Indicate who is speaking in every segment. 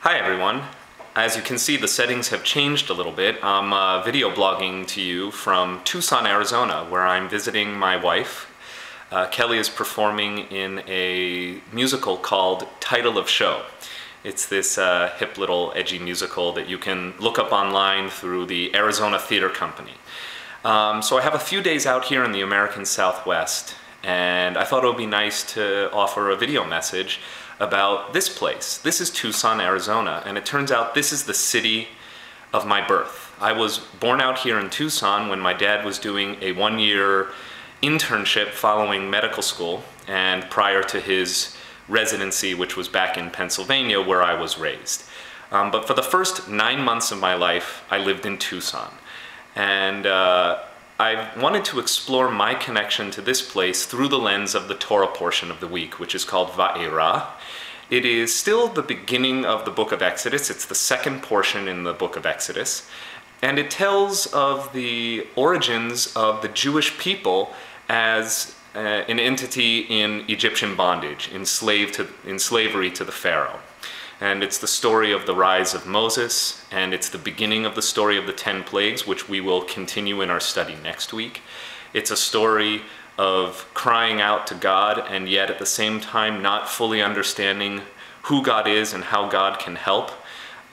Speaker 1: Hi everyone. As you can see, the settings have changed a little bit. I'm video blogging to you from Tucson, Arizona, where I'm visiting my wife. Kelly is performing in a musical called Title of Show. It's this hip little edgy musical that you can look up online through the Arizona Theater Company. So I have a few days out here in the American Southwest, and I thought it would be nice to offer a video message about this place. This is Tucson, Arizona, and it turns out this is the city of my birth. I was born out here in Tucson when my dad was doing a one-year internship following medical school and prior to his residency, which was back in Pennsylvania where I was raised. But for the first 9 months of my life, I lived in Tucson. And I wanted to explore my connection to this place through the lens of the Torah portion of the week, which is called Va'era. It is still the beginning of the book of Exodus. It's the second portion in the book of Exodus. And it tells of the origins of the Jewish people as an entity in Egyptian bondage, in slavery to the Pharaoh. And it's the story of the rise of Moses, and it's the beginning of the story of the 10 plagues, which we will continue in our study next week. It's a story of crying out to God, and yet at the same time not fully understanding who God is and how God can help.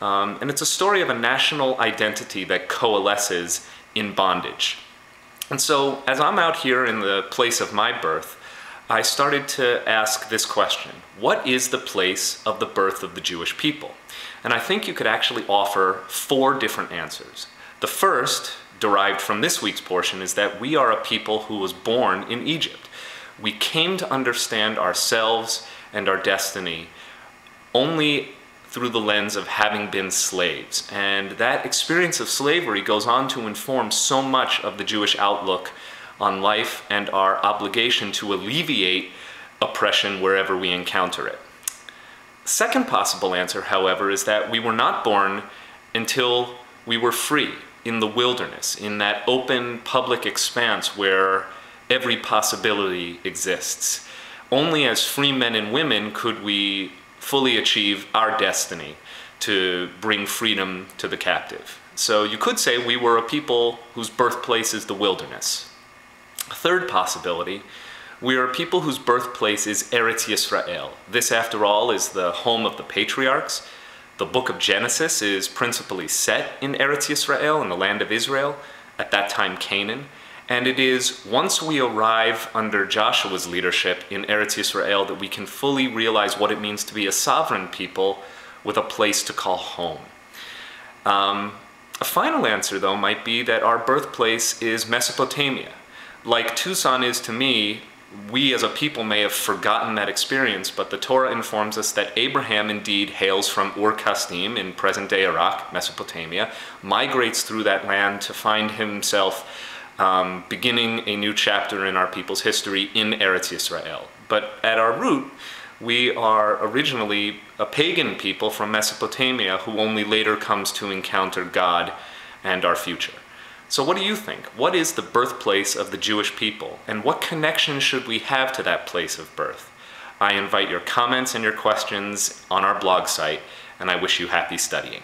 Speaker 1: And it's a story of a national identity that coalesces in bondage. And so as I'm out here in the place of my birth, I started to ask this question: what is the place of the birth of the Jewish people? And I think you could actually offer 4 different answers. The first, derived from this week's portion, is that we are a people who was born in Egypt. We came to understand ourselves and our destiny only through the lens of having been slaves. And that experience of slavery goes on to inform so much of the Jewish outlook on life and our obligation to alleviate oppression wherever we encounter it. Second possible answer, however, is that we were not born until we were free in the wilderness, in that open public expanse where every possibility exists. Only as free men and women could we fully achieve our destiny to bring freedom to the captive. So you could say we were a people whose birthplace is the wilderness. A third possibility, we are a people whose birthplace is Eretz Yisrael. This, after all, is the home of the patriarchs. The book of Genesis is principally set in Eretz Yisrael, in the land of Israel, at that time Canaan. And it is once we arrive under Joshua's leadership in Eretz Yisrael that we can fully realize what it means to be a sovereign people with a place to call home. A final answer, though, might be that our birthplace is Mesopotamia. Like Tucson is to me, we as a people may have forgotten that experience, but the Torah informs us that Abraham indeed hails from Ur-Kasdim in present-day Iraq, Mesopotamia, migrates through that land to find himself beginning a new chapter in our people's history in Eretz Yisrael. But at our root, we are originally a pagan people from Mesopotamia who only later comes to encounter God and our future. So what do you think? What is the birthplace of the Jewish people, and what connection should we have to that place of birth? I invite your comments and your questions on our blog site, and I wish you happy studying.